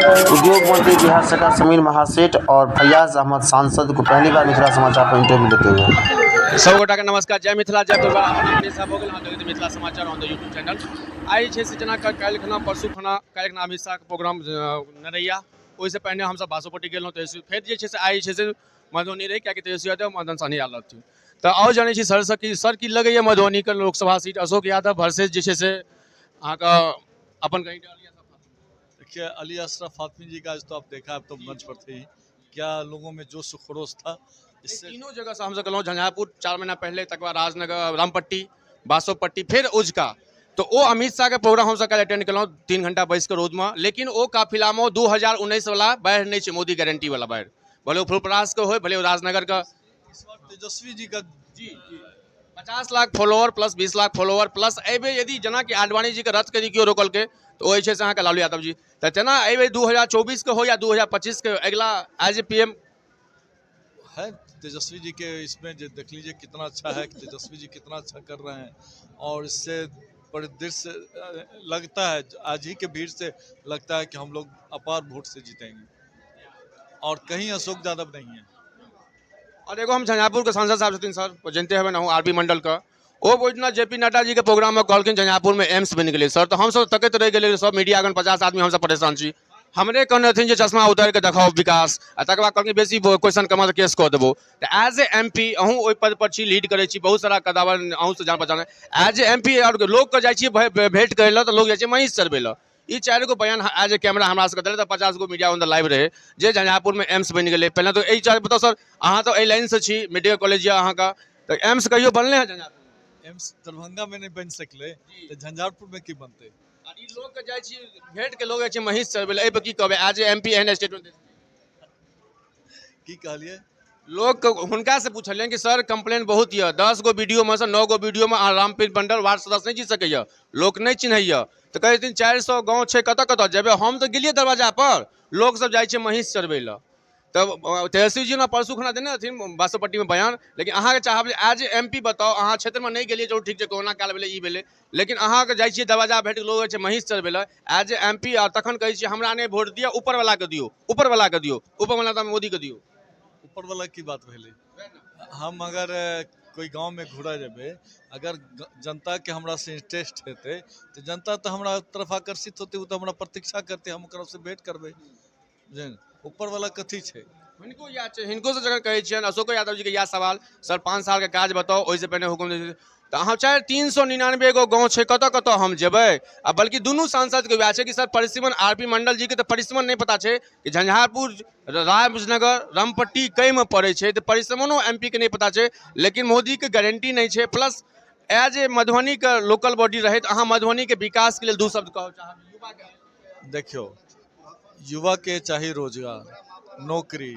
उद्योग मंत्री बिहार सरकार समीर महासेठ और फैयाज अहमद सांसद को पहली बार मिथिला समाचार पर इंटरव्यू लेते हुए। सब गोटा के नमस्कार, जय मिथिला जय दुर्गा। मिथिला समाचार ऑन द यूट्यूब चैनल आई छै से जना काल्हि खना परसू खना काल्हि खना अमित शाह के प्रोग्राम नरैया ओहिसँ पहिने हमसब बासोपट्टी गेलहुँ तेजस्वी फेर जे छै से आई छै से मधुबनी रही कियाकि तेजस्वी यादव मदन सहनी आयल रहथिन। तऽ आओर जानै छी सर की सर की लगैए मधुबनी के लोकसभा सीट अशोक यादव वर्सेज जे छै से अहाँके अपन कहीं देखिए अली अशरफ फातमी जी का आज तो आप देखा, अब तो मंच पर थे ही, क्या लोगों में जोश खरोश था। इससे तीनों जगह से हमसे कहलहुँ झंझारपुर 4 महीना पहले, तक बाद राजनगर, रामपट्टी, बासोपट्टी, फिर उजका। तो वो अमित शाह के प्रोग्राम हम सब अटेंड केलहुँ 3 घंटा बैस के रोज में, लेकिन वो काफिला में 2019 वाला बाढ़ि नहीं छै, मोदी गारंटी वाला बाढ़ि, भले वो फुलपरास के हो, भले वो राजनगर का। इस बार तेजस्वी जी का जी 50 lakh follower plus 20 lakh follower plus अबे यदि जना कि आडवाणी जी के रथ के क्यों रोकल के तो वही से अहाँ के लालू यादव जी तो तेना अबे 2024 के हो या 2025 के अगला एज ए पीएम है। तेजस्वी जी के इसमें जो देख लीजिए कितना अच्छा है कि तेजस्वी जी कितना अच्छा कर रहे हैं, और इससे परिदृश्य लगता है आज ही के भीड़ से लगता है कि हम लोग अपार वोट से जीतेंगे, और कहीं अशोक यादव नहीं है। और एगो हम झंझारपुर के सांसद साहब छथिन सर, जानते हैं ना, आरबी मंडल का वो ओजना जेपी नड्डा जी के प्रोग्राम में कहलखिन झंझारपुर में एम्स बन गए सर, तो हम सब तकैत रह गए, सब मीडिया गण 50 आदमी हम सब परेशान छी। हमरे कहने जे चश्मा उतार के देखाओ विकास, आ तकर बाद कहलखिन बेसी क्वेश्चन कमा तो केस कऽ देबो। तो एज ए एमपी अहूँ ओहि पद पर छी, लीड करे छी, बहुत सारा कदावर अहूँ से जान पहचान, एज ए एमपी और लोग के जाइ छी भेंट करे ला, तो लोग जाइ छै महींस चरबे ला। ई 4 गो बयान एज ए कैमरा हमरा सबके देले, तो 50 गो मीडिया ऑन द लाइव रहे जे झंझारपुर में एम्स बन गए। पहले तो यही बताओ सर, अहाँ तो लाइन से छी, मेडिकल कॉलेज या अहाँ का, तो एम्स कहियो बनले हैं झंझारपुर? एम्स दरभंगा में नहीं बन सकले तो झंझारपुर में की बनते। ई लोग के जाइ छी भेंट के लोग जाइ छै महींस चरबे ला, एहि पर की कहबे एज ए एमपी एहन स्टेटमेंट की कहलिए? लोग हुनका से पूछलियन कि सर कंप्लेन बहुत है, 10 गो वीडियो में से 9 गो वीडियो में रामपीर मंडल वार्ड सदस्य नहीं जीत सकैया, लोग नहीं चिन्हैया। तो कहै छथिन 400 गाँव छै, कतऽ कतऽ जेबै, हम तो गेलियै दरवाजा पर, लोग सब जाइ छै महींस चरबै ला। तब तेजस्वी जी ने परसू खना देने हथिन बासोपट्टी में बयान, लेकिन अहाँ के चाहब एज ए एमपी बताओ, अहाँ क्षेत्र में नहीं गेलियै, चलो ठीक छै कोरोना काल भेलै ई भेलै, लेकिन अहाँ के जाइ छियै दरवाजा भेट के लोग जाइ छै महींस चरबै ला एज ए एमपी, और तखन कहै छियै हमरा नहीं वोट दिया, ऊपर वाला के दियो, ऊपर वाला के दियो, ऊपर वाला तो मोदी के दियो। ऊपर वाला की बात भेले। हम अगर कोई गांव में घुरा जेबे, अगर जनता के हमरा से इंटरेस्ट हेते तो जनता तो हमरा तरफ आकर्षित होते, वो तो हमरा प्रतीक्षा करते, हम ओकरा से भेंट करबे। ऊपर वाला कथी छै? हिनको या छै, हिनको से जगह कहै छियनि अशोक यादव जी के या सवाल, सर 5 साल के काज बताओ, ओहिसे पहिने हुकुम दे तो हम चाहे 399 गो गाँव छै, कतऽ कतऽ हम जेबै। आ बल्कि दुनू सांसद के वएह छै कि सर परिसीमन आरपी मंडल जी के तो परिसीमन नहीं पता छै कि झंझारपुर राजनगर रामपट्टी कई में पड़े छै, तो परिसीमनो एमपी के नहीं पता छै, लेकिन मोदी के गारंटी नहीं छै। प्लस एज ए मधुबनी के लोकल बॉडी रहे, अहाँ मधुबनी के विकास के लिए 2 शब्द कहब चाहब युवा के? देखियो, युवा के चाहे रोजगार, नौकरी,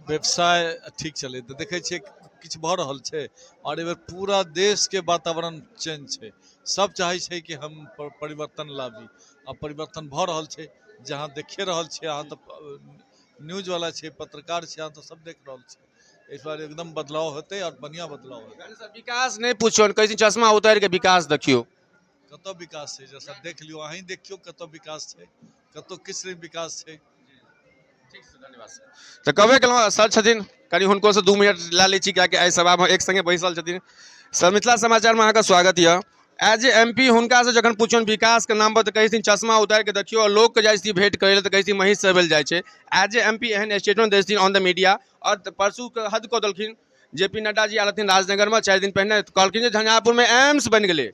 व्यवसाय ठीक चले तो देखे छिए किछु भऽ रहल छै, और एबर पूरा देश के वातावरण चेंज छै, सब चाहे छै कि हम परिवर्तन लाबी, आ परिवर्तन भऽ रहल छै, जहाँ देखिए रहल छै अहाँ तो न्यूज वाला छै, पत्रकार छै, अहाँ तो सब देख रहल छै। इस बार एकदम बदलाव होते और बढ़िया बदलाव होते। विकास नहीं पूछो, कहै चश्मा उतार के विकास देखियो, कतऽ विकास छै, जैसा देख लियो, अहीं देखियो कतऽ विकास छै, कतऽ किस विकास छै। तो कहबे केलहुँ सर छथिन, कनि हुनको से 2 मिनट ला लै छी, कियाकि एहि सभा में एक संगे बैसल छथिन। सर मिथिला समाचार में अहाँके स्वागत है। एज ए एमपी हुनका से जखन पूछन विकास के नाम पर, तो कहै चश्मा उतार के देखियो, और लोग के जाइ भेंट करे तो कहै महींस चरबै जाइ छै। एज ए एमपी एहन स्टेटमेंट दै ऑन द मीडिया, और परसू के हद कऽ देलखिन। जेपी नड्डा जी आयल रहथिन राजनगर में 4 दिन पहले, कहलखिन जे झंझारपुर में एम्स बन गए।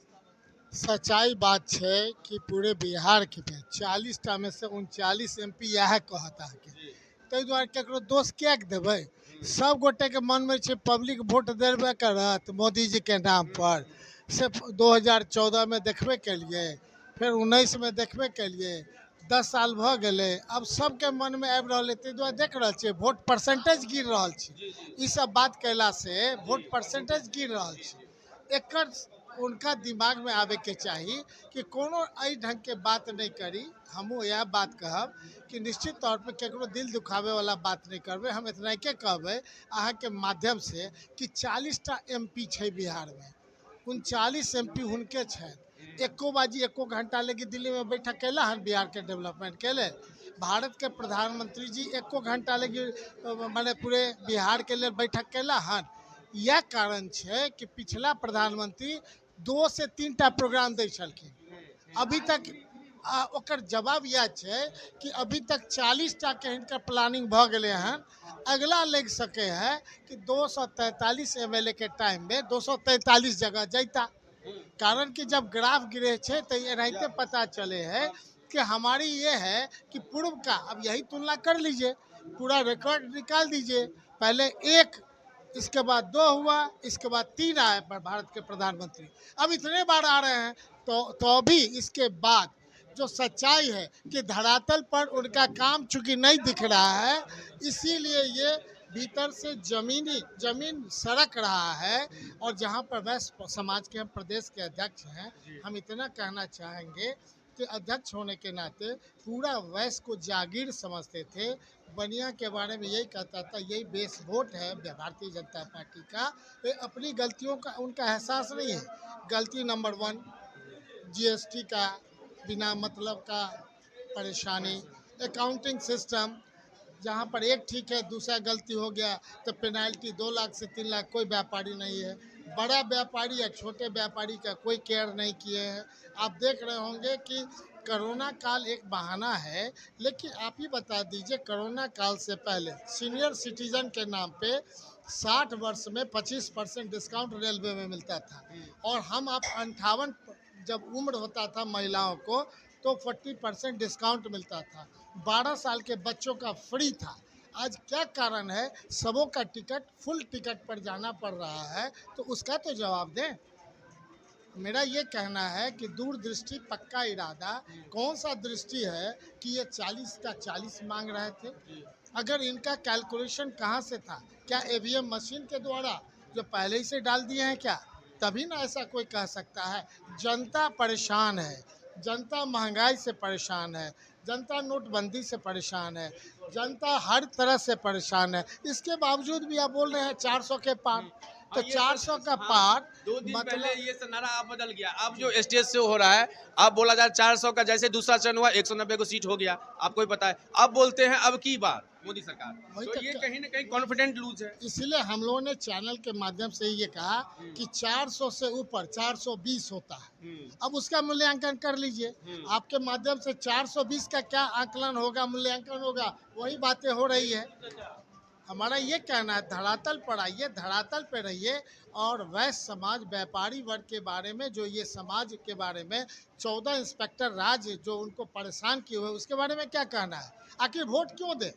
सच्चाई बात है कि पूरे बिहार के 40टा में से 39 एमपी यह कहता है, ताहि दुआरे केकरो दोष क्या देबै। सब गोटे के मन में पब्लिक वोट देबे करत मोदी जी के नाम पर, से 2014 में देखबे केलिए, फिर 19 में देखबे केलिए, 10 साल भ गए, अब सबके मन में आबि रहल है, ताहि दुआरे देख रहल छियै वोट परसेंटेज गिर रहल छै। ई सब बात कैला से वोट परसेंटेज गिर रहल छै। एकर उनका दिमाग में आवे के चाहिए कि कोनो एहि ढंग के बात नहीं करी। हमहूँ यह बात कहब कि निश्चित तौर पर केकरो दिल दुखावे वाला बात नहीं करबे। हम इतना के कहबे अहाँ के माध्यम से कि 40टा एमपी छै बिहार में, 39 एमपी हुनके छै। एको बाजी एको घंटा लगी दिल्ली में बैठक कैला हन बिहार के डेवलपमेंट के लिए, भारत के प्रधानमंत्री जी एको घंटा लगे माने पूरे बिहार के लिए बैठक कैला हन। यह कारण है कि पिछला प्रधानमंत्री 2 से 3 टा प्रोग्राम दै छलखिन। अभी तक ओकर जवाब यह है कि अभी तक 40 टा के हिनकर प्लानिंग भ गए हैं। अगला लग सके है कि 243 एमएलए के टाइम में 243 जगह जैता। कारण कि जब ग्राफ गिरे छे तो ये रहते पता चले है कि हमारी ये है कि पूर्व का, अब यही तुलना कर लीजिए, पूरा रिकॉर्ड निकाल दीजिए। पहले 1, इसके बाद 2 हुआ, इसके बाद 3 आए भारत के प्रधानमंत्री। अब इतने बार आ रहे हैं तो भी इसके बाद जो सच्चाई है कि धरातल पर उनका काम चूंकि नहीं दिख रहा है, इसीलिए ये भीतर से जमीन सड़क रहा है। और जहाँ पर वैश्य समाज के हम प्रदेश के अध्यक्ष हैं, हम इतना कहना चाहेंगे कि अध्यक्ष होने के नाते पूरा वैश्य को जागीर समझते थे। बनिया के बारे में यही कहता था, यही बेस वोट है भारतीय जनता पार्टी का। वे अपनी गलतियों का उनका एहसास नहीं है। गलती नंबर 1 जीएसटी का बिना मतलब का परेशानी, अकाउंटिंग सिस्टम जहाँ पर एक ठीक है दूसरा गलती हो गया तो पेनाल्टी 2 लाख से 3 लाख। कोई व्यापारी नहीं है, बड़ा व्यापारी या छोटे व्यापारी का कोई केयर नहीं किए हैं। आप देख रहे होंगे कि कोरोना काल एक बहाना है, लेकिन आप ही बता दीजिए कोरोना काल से पहले सीनियर सिटीजन के नाम पे 60 वर्ष में 25% डिस्काउंट रेलवे में मिलता था। और हम आप 58 जब उम्र होता था महिलाओं को तो 40% डिस्काउंट मिलता था। 12 साल के बच्चों का फ्री था। आज क्या कारण है सबों का टिकट फुल टिकट पर जाना पड़ रहा है? तो उसका तो जवाब दें। मेरा ये कहना है कि दूरदृष्टि पक्का इरादा। कौन सा दृष्टि है कि ये 40 का 40 मांग रहे थे? अगर इनका कैलकुलेशन कहाँ से था? क्या ईवीएम मशीन के द्वारा जो पहले ही से डाल दिए हैं क्या? तभी ना ऐसा कोई कह सकता है। जनता परेशान है, जनता महंगाई से परेशान है, जनता नोटबंदी से परेशान है, जनता हर तरह से परेशान है। इसके बावजूद भी आप बोल रहे हैं 400 के पार। तो 400 का पार 2 दिन पहले मतलब ये नारा आप बदल गया। अब जो स्टेज से हो रहा है, अब बोला जाए 400 का, जैसे दूसरा चरण हुआ 190 को सीट हो गया, आपको ही पता है। अब बोलते हैं अब की बार मोदी सरकार, वही तो तो ये क्या- कहीं ना कहीं कॉन्फिडेंट लूज है। इसलिए हम लोगों ने चैनल के माध्यम से ये कहा कि 400 से ऊपर 420 होता है। अब उसका मूल्यांकन कर लीजिए। आपके माध्यम से 420 का क्या आकलन होगा, मूल्यांकन होगा, वही बातें हो रही है। हमारा ये कहना है धरातल पर आइए, धरातल पे रहिए। और वैश्य समाज व्यापारी वर्ग के बारे में जो ये समाज के बारे में 14 इंस्पेक्टर राज जो उनको परेशान किए हुए, उसके बारे में क्या कहना है? आखिर वोट क्यों दे?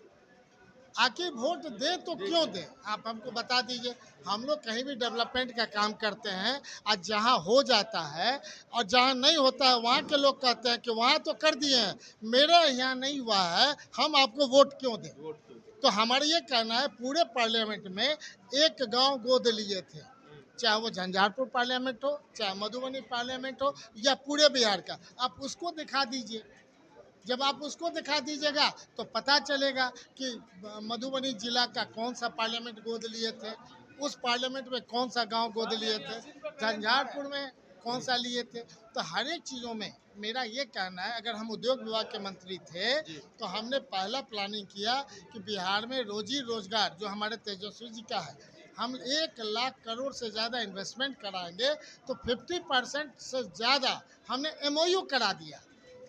आखिर वोट दे तो क्यों दे? आप हमको बता दीजिए। हम लोग कहीं भी डेवलपमेंट का काम करते हैं, आज जहाँ हो जाता है और जहाँ नहीं होता है वहाँ के लोग कहते हैं कि वहाँ तो कर दिए हैं, मेरे यहाँ नहीं हुआ है, हम आपको वोट क्यों दें? तो हमारा ये कहना है पूरे पार्लियामेंट में एक गांव गोद लिए थे, चाहे वो झंझारपुर पार्लियामेंट हो, चाहे मधुबनी पार्लियामेंट हो, या पूरे बिहार का। आप उसको दिखा दीजिए। जब आप उसको दिखा दीजिएगा तो पता चलेगा कि मधुबनी जिला का कौन सा पार्लियामेंट गोद लिए थे, उस पार्लियामेंट में कौन सा गांव गोद लिए थे, झंझारपुर में कौन सा लिए थे। तो हर एक चीज़ों में मेरा ये कहना है, अगर हम उद्योग विभाग के मंत्री थे तो हमने पहला प्लानिंग किया कि बिहार में रोजी रोजगार जो हमारे तेजस्वी जी का है, हम 1 लाख करोड़ से ज़्यादा इन्वेस्टमेंट कराएंगे। तो 50% से ज़्यादा हमने MOU करा दिया।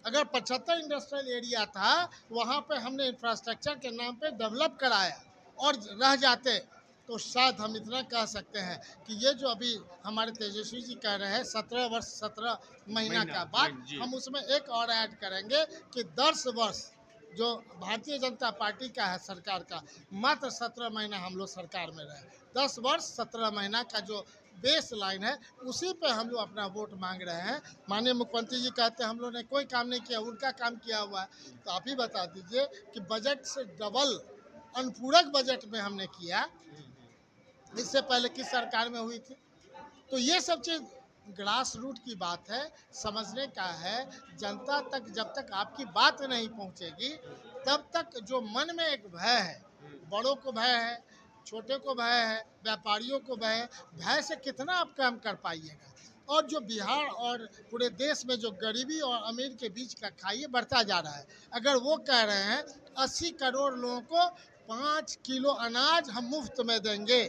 अगर 75 इंडस्ट्रियल एरिया था वहाँ पे हमने इंफ्रास्ट्रक्चर के नाम पे डेवलप कराया। और रह जाते तो शायद हम इतना कह सकते हैं कि ये जो अभी हमारे तेजस्वी जी कह रहे हैं 17 वर्ष 17 महीना का बात, हम उसमें एक और ऐड करेंगे कि 10 वर्ष जो भारतीय जनता पार्टी का है सरकार का, मात्र 17 महीना हम लोग सरकार में रहे। 10 वर्ष 17 महीना का जो बेस लाइन है उसी पे हम लोग अपना वोट मांग रहे हैं। माननीय मुख्यमंत्री जी कहते हैं हम लोग ने कोई काम नहीं किया, उनका काम किया हुआ है। तो आप ही बता दीजिए कि बजट से डबल अनुपूरक बजट में हमने किया, इससे पहले किस सरकार में हुई थी? तो ये सब चीज़ ग्रास रूट की बात है, समझने का है। जनता तक जब तक आपकी बात नहीं पहुंचेगी तब तक जो मन में एक भय है, बड़ों को भय है, छोटे को भय है, व्यापारियों को भय है, भय से कितना आप काम कर पाइएगा? और जो बिहार और पूरे देश में जो गरीबी और अमीर के बीच का खाई बढ़ता जा रहा है, अगर वो कह रहे हैं 80 करोड़ लोगों को 5 किलो अनाज हम मुफ्त में देंगे,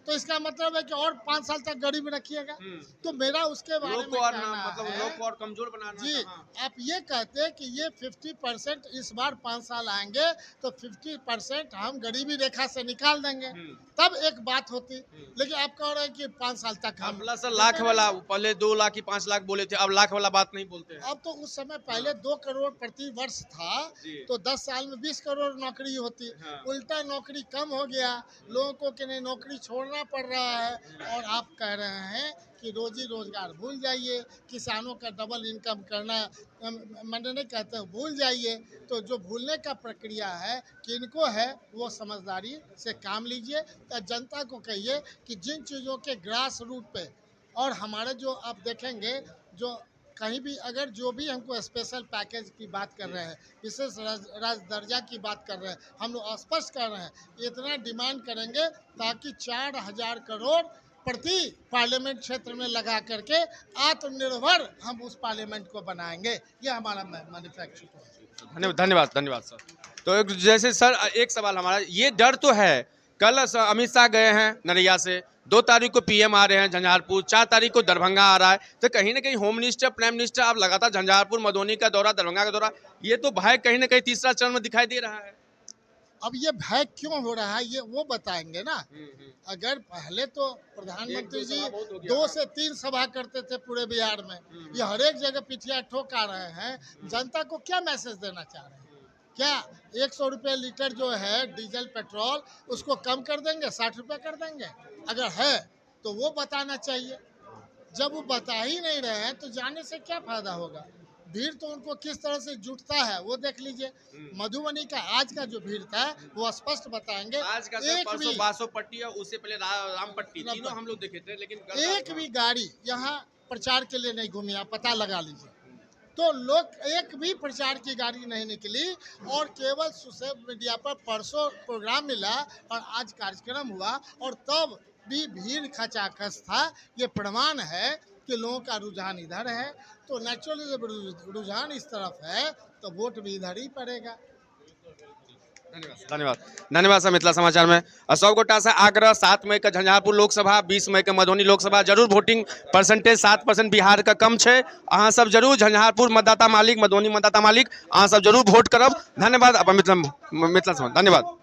तो इसका मतलब है कि और 5 साल तक गरीबी रखिएगा। तो मेरा उसके बारे में कहना मतलब है, लोग को और कमजोर बनाना। जी, आप ये कहते हैं कि ये 50% इस बार 5 साल आएंगे तो 50% हम गरीबी रेखा से निकाल देंगे, तब एक बात होती। लेकिन आप कह रहे हैं कि 5 साल तक हम प्लस लाख वाला, पहले 2 लाख की 5 लाख बोले थे, अब लाख वाला बात नहीं बोलते हैं। अब तो उस समय पहले 2 करोड़ प्रति वर्ष था, तो 10 साल में 20 करोड़ नौकरी होती। उल्टा नौकरी कम हो गया, लोगों को कि नहीं नौकरी छोड़ना पड़ रहा है। और आप कह रहे हैं कि रोजी रोजगार भूल जाइए, किसानों का डबल इनकम करना मैंने नहीं कहते भूल जाइए। तो जो भूलने का प्रक्रिया है किनको है वो समझदारी से काम लीजिए। तो जनता को कहिए कि जिन चीज़ों के ग्रास रूट पे, और हमारे जो आप देखेंगे जो कहीं भी अगर जो भी हमको स्पेशल पैकेज की बात कर रहे हैं, विशेष राज दर्जा की बात कर रहे हैं, हम लोग स्पष्ट कर रहे हैं इतना डिमांड करेंगे ताकि 4000 करोड़ प्रति पार्लियामेंट क्षेत्र में लगा करके आत्मनिर्भर हम उस पार्लियामेंट को बनाएंगे। ये हमारा मैन्युफैक्चर है। धन्यवाद धन्यवाद सर। तो जैसे सर एक सवाल हमारा, ये डर तो है, कल अमित शाह गए हैं नरैया से, 2 तारीख को पीएम आ रहे हैं झंझारपुर, 4 तारीख को दरभंगा आ रहा है, तो कहीं ना कहीं होम मिनिस्टर प्राइम मिनिस्टर आप लगातार झंझारपुर मधुबनी का दौरा, दरभंगा का दौरा, ये तो भय कहीं ना कहीं तीसरा चरण में दिखाई दे रहा है। अब ये भय क्यों हो रहा है ये वो बताएंगे ना। अगर पहले तो प्रधानमंत्री जी 2 से 3 सभा करते थे पूरे बिहार में, ये हर एक जगह पिठिया ठोका रहे हैं। जनता को क्या मैसेज देना चाह रहे हैं? क्या 100 रुपये लीटर जो है डीजल पेट्रोल उसको कम कर देंगे, 60 रुपये कर देंगे? अगर है तो वो बताना चाहिए। जब वो बता ही नहीं रहे हैं तो जाने से क्या फायदा होगा? भीड़ तो उनको किस तरह से जुटता है वो देख लीजिए। मधुबनी का आज का जो भीड़ था वो स्पष्ट बताएंगे। आज का सर परसों बासोपट्टी और उससे पहले रामपट्टी, तीनों हम लोग देखे थे, लेकिन एक भी गाड़ी यहाँ प्रचार के लिए नहीं घूमी, आप पता लगा लीजिए। तो लोग एक भी प्रचार की गाड़ी नहीं निकली, और केवल सोशल मीडिया पर परसों प्रोग्राम मिला और आज कार्यक्रम हुआ, और तब भी भीड़ खचाखच था। ये प्रमाण है कि लोगों का रुझान इधर है। तो नेचुरली जब रुझान इस तरफ है तो वोट भी इधर ही पड़ेगा। धन्यवाद धन्यवाद सर। मिथिला समाचार में अशोक गोटा से आग्रह, 7 मई का झंझारपुर लोकसभा, 20 मई के मधुबनी लोकसभा, जरूर वोटिंग परसेंटेज 7% बिहार का कम है। अहाँ सब जरूर झंझारपुर मतदाता मालिक, मधुबनी मतदाता मालिक, अहाँ सब जरूर वोट करब। धन्यवाद। अपन मिथिला समाचार, धन्यवाद।